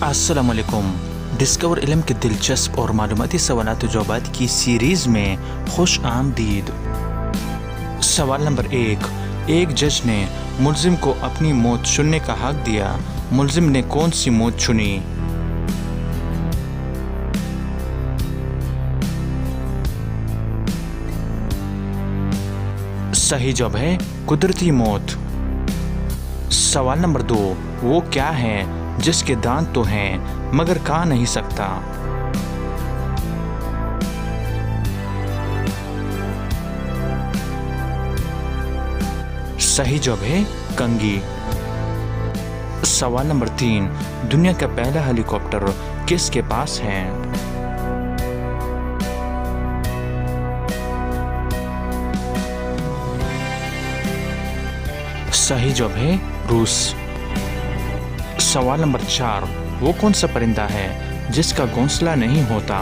अस्सलामुअलैकुम। डिस्कवर इल्म के दिलचस्प और मालूमाती सवालात जवाबात की सीरीज़ में खुश आमदीद। सवाल नंबर 1। एक जज ने मुल्जिम को अपनी मौत चुनने का हक दिया। मुल्जिम ने कौन सी मौत चुनी? सही जवाब है कुदरती मौत। सवाल नंबर 2। वो क्या है जिसके दांत तो हैं मगर खा नहीं सकता? सही जवाब है कंघी। सवाल नंबर 3। दुनिया का पहला हेलीकॉप्टर किसके पास है? सही जवाब है रूस। सवाल नंबर 4। वो कौन सा परिंदा है जिसका घोंसला नहीं होता?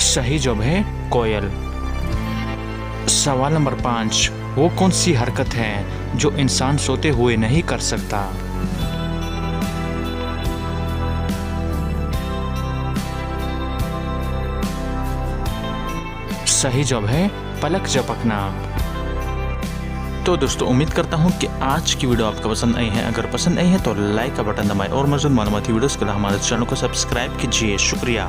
सही जवाब है कोयल। सवाल नंबर 5। वो कौन सी हरकत है जो इंसान सोते हुए नहीं कर सकता? सही जवाब है पलक झपकना। तो दोस्तों, उम्मीद करता हूँ कि आज की वीडियो आपको पसंद आई है। अगर पसंद आई है तो लाइक का बटन दबाएं और मज़ीद मालूमाती वीडियोस के लिए हमारे चैनल को सब्सक्राइब कीजिए। शुक्रिया।